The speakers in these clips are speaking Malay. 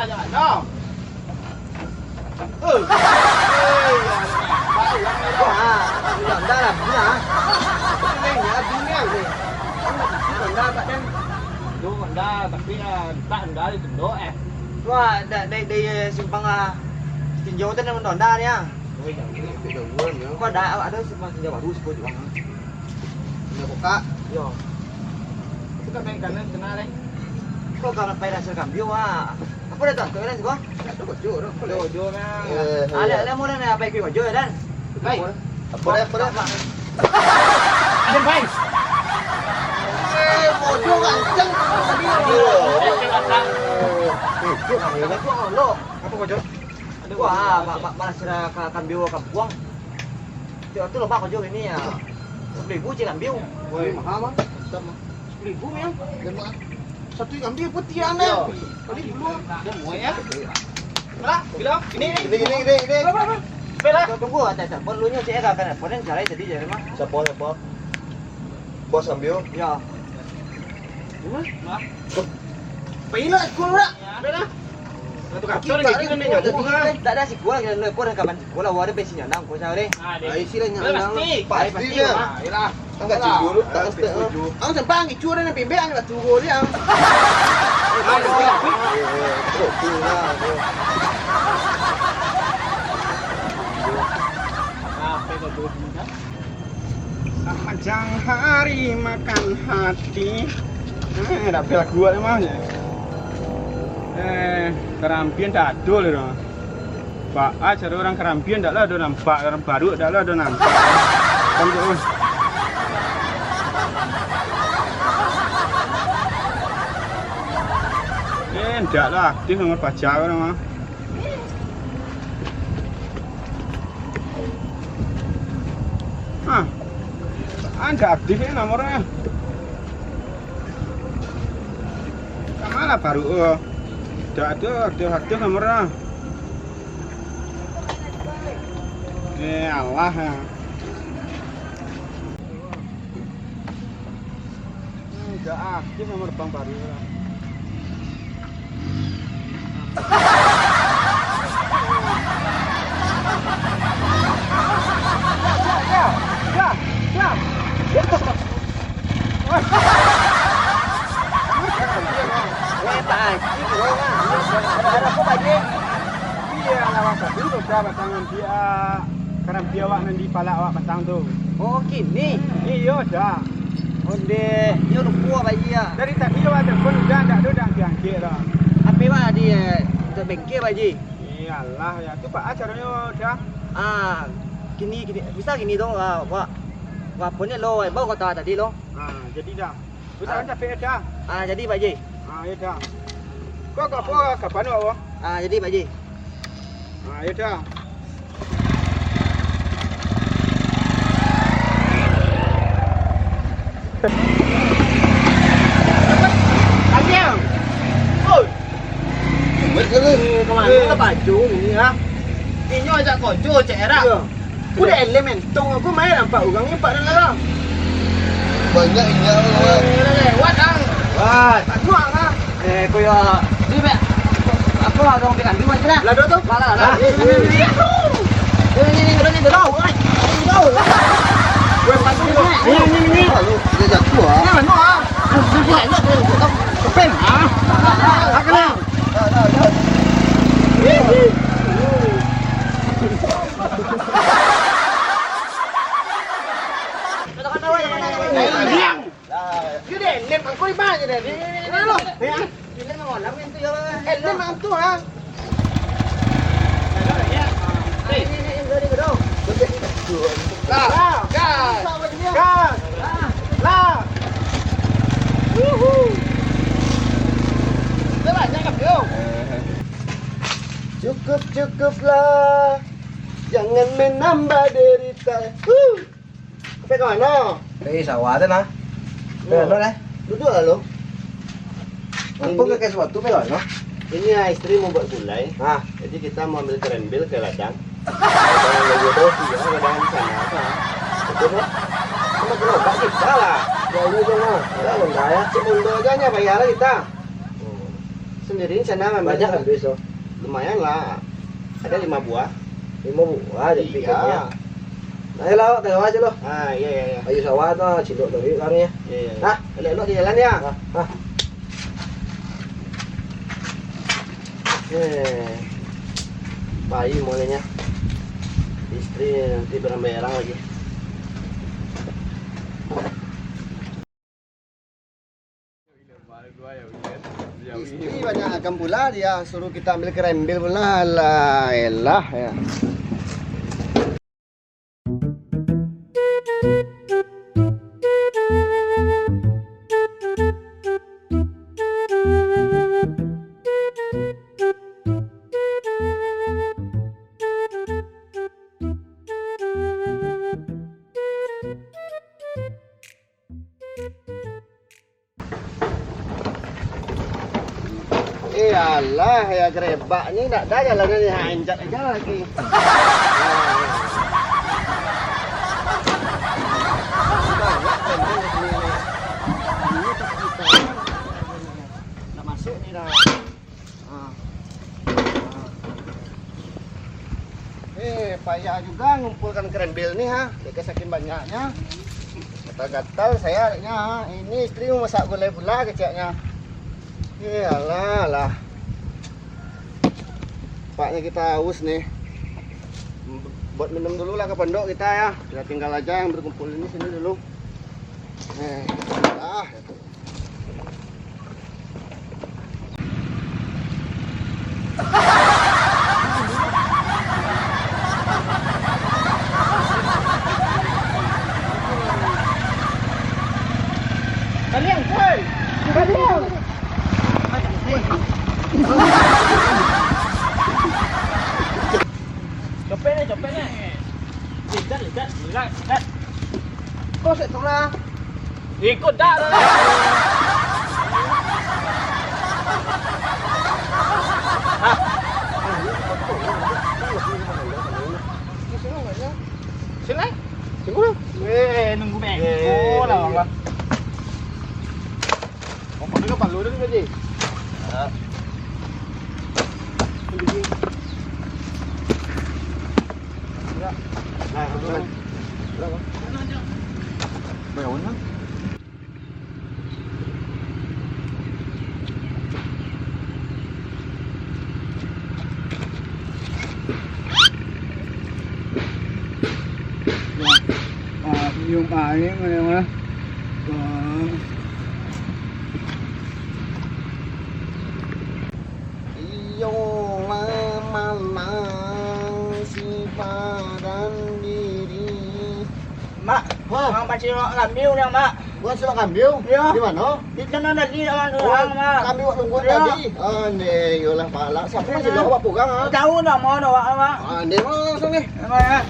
jangan dong. Wah, Honda là benar. Ini ya dunia ni. Honda Pak Dan. Itu Honda tapi tak Honda di Tendo Wah, đây simpang tinjau tu nama Honda ni ah. Ôi jangan gini. Kau ada simpang tinjau baru sepuluh juga. Ini buka. Yo. Itu kan main kanan kena deh. Kau kalau pergi rasa cambio ah. Apa dah tak? Kau dah sih Itu baju dah. Baju nah. Ada mau dah apa ikut baju Dan? Baik. Apa dah? Ada baik. Baju kencang. Apa baju? Wah, malah sira cambio kampung. Tu loh Pak baju ini ya. 10.000 je cambio. Woi, mahal mah. 10.000 ya. Satu ambil putih aneh. Tadi dulu. Dia mau ya. Lah, bilang ini. Berapa? Bela. Tunggu, ada perlunya saya akan ponen cari tadi jadi mah. Siapa? Bos ambil. Ya. Lah. Pila sekolah. Bela. Satu kapsul Kita lagi ni kan buat kan. Tak ada sekolah kita lepas dah kapan sekolah wadah besinya nang kau cari. Ai sila nya nang. Pasti dia. Yalah. Angkat cium dulu. Tak step. Ang sempang icu dah ni bimbang lah tunggu dia. Sepanjang hari makan hati. Dah bela kuat memang. Kerampian tak adul itu. Pak, cara orang kerampian tak lah ada nampak, orang baru tak lah ada nampak. Kan tu. Tidak lah, aktif nomor pajak kan mah. Anda aktif ini nomornya. Mana baru? Tidak ada aktif nomornya. Allah ya. Tidak aktif nomor bank baru. Iya, lawak tadi tu dah batangan dia. Kerana dia awak nanti palak awak batang tu. Oh kini. Iya dah. Onde, dia udah kuat bayi ya. Dari tadi awak telefon dah tak ada dah diangkit dah. Apa mah dia terbengkel bayi. Iyalah ya, tu pak acaranya dah. Ah, kini bisa kini dong wah punya lo, bawa kota tadi lo. Jadi dah. Usaha capek dah. Jadi bayi. Ya dah. Kau apa kapan awak? Jadi bayi. Ya dah. Ambil. Oi. Kemana baju ini ha? Ini ajak kojo cek rak. Udah elemen tong aku main nampak orang ni pak dalam. Banyak ingat orang. Lewat ah. Wah, Tak kuat lah. kau ya, ni be. Apa lah dong dekat mana dah? Lah tu. Lah. Ini dah. Gue pasti tu. Ni. Dia jatuh ah. Ni mana ah? Kepen ah. Akan. Diam. Cái đèn lên bằng coi ba như này đi luôn. Nè. Ini mah ngon lắm itu ya. Lên bằng tu hả? Ini ke đâu? Gas. Lah. Các bạn nhanh gặp chưa? Cukuplah. Jangan menambah derita. Phải gọi nó. Cái sawah tu nah. Nó đấy. Duduk lah lo. Apa ke sesuatu pelon no? Ini istri mau buat gulai. Jadi kita mau ambil kerembil ke ladang. Kalau lagi tu Iya, ladang di sana. Betul ya? Sama gerobak kita lah. Jauh je nah. Kita Honda ya. Si Honda aja nya bayar kita. Sendiri sana memang Banyak kan besok? lumayan lah. Ada 5 buah. 5 buah jadi pikirnya. Iya. Nah, lo tengok aja lo. Ah, iya iya iya. Ayo sawah tuh, cilok tuh kami ya. Iya iya. Hah? Elok di jalan ya. Hah? Bayi mulainya. Istri nanti berang-berang lagi. Istri banyak akan pula dia suruh kita ambil kerembil pula lah elah ya. Iyalah ya gerebak ni tak ada jalannya ni hanjat aja lagi. Nak masuk ni dah. Payah juga ngumpulkan kerembil ni ha. Dekat saking banyaknya. Gatal-gatal saya adiknya ha. Ini istri mau masak gulai pula kecaknya. Iyalah lah. Paknya kita haus nih. Buat minum dulu lah ke pondok kita ya. Kita tinggal aja yang berkumpul ini sini dulu. Ah. Kalian, woi. Kalian. Copet ni. Lihat. Kau set tu lah. Ikut dah lah. Sini. Tunggu. Nunggu beko lah bang. Kau pergi ke Palu dulu Haji. Nah, berapa? Berapa? Yung aing ano Iyong memandang sifat dan diri. Mak, orang macam orang ngambil ni mak. Buat surat kambil? Ya. Di mana? Di sana lagi orang mak. Kami buat tunggu Ya. tadi. Ni, yolah pala. Siapa yang silap buat pegang ah? Tahu dah mau dah mak. Ni mana langsung ni? Mak ya.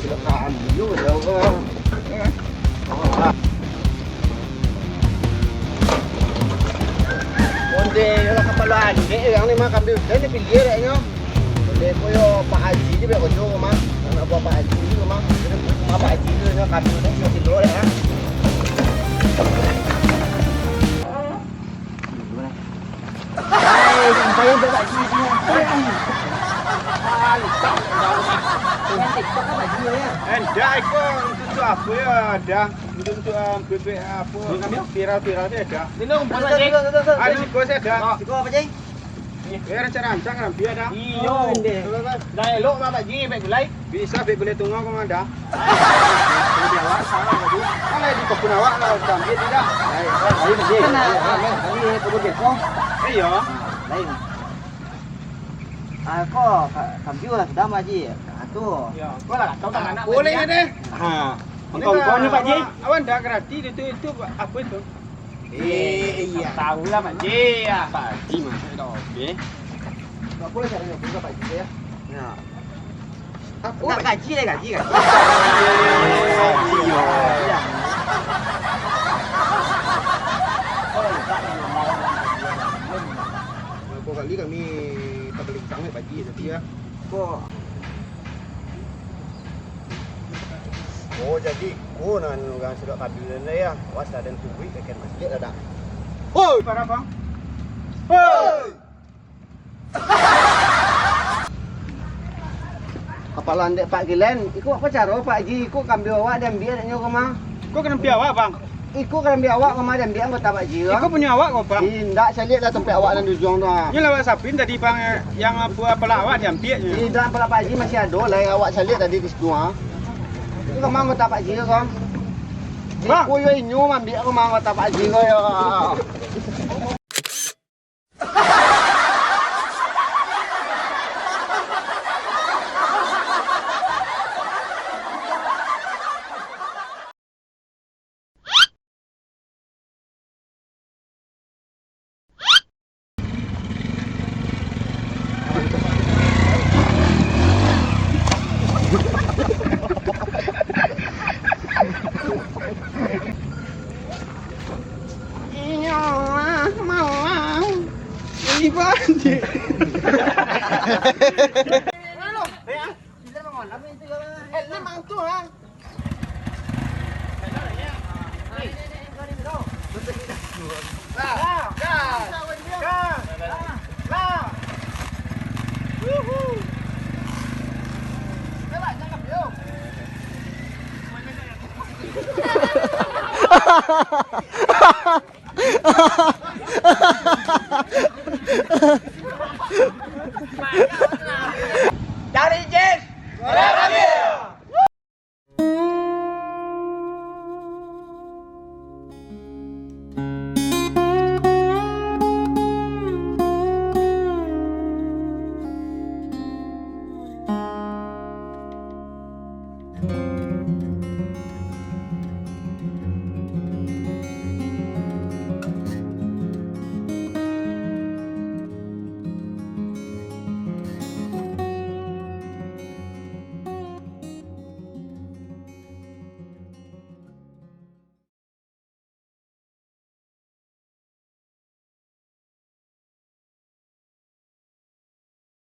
Silap kambil dah orang. Onde yolah kepalaan ni yang ni mak kambil. Dia ni pilih dia nya. Onde koyo Pak Haji je biar koyo mak. Nak buat Pak Haji tu mak. Mak Pak Haji tu nya kambil ni sudah tidur dah. Saya buat sini. Dah ikut untuk apa ya? Dah untuk bebek apa? Viral ni ada. Minum apa je? Ada ikut saya ada. Siko apa je? Rancang kan biar dah. Iyo. Dah elok mak ji baik gulai. Bisa bebek boleh tunggu kau ada. Kalau di kebun awak lah ambil tidak. Ini kebun beko. Iya. Lain. Kau kambil lah sudah mak ji. Tu. Ya. Kau lah tahu tak anak. Boleh deh. Ha. Kau ni Pak Ji. Awan dah gratis itu apa itu? Iya. Tahu lah Pak Ji. Pak Ji masuk dah okey. Tak boleh caranya buka Pak Ji ya. Ya. Apa? Nak gaji dah gaji. Kau kali kami tak boleh utang Pak Ji tadi ya. Kau. Oh jadi kau nan orang sudah kabilan ya. Was ada tunggu ikan masjid ada. Hoi, Para bang. hoi. Kalau andek Pak Gilen, ikut apa cara Pak Haji? Ikut kambil awak dan biar nak nyoba mah. Kau kena piawak bang. Ikut kambil awak kemah dan biar anggota Pak Haji. Kau punya awak kau bang. Tidak, saya lihat lah tempat awak dan dujung tu. Ini lawak sapin tadi bang yang apa awak diambil. Tidak, Pak Haji masih ada lah yang awak saya lihat tadi di situ. Itu kemah anggota Pak Haji kau. Bang. Kau yang inyo ambil kemah anggota Pak Haji kau ya. Ha ha ha ha!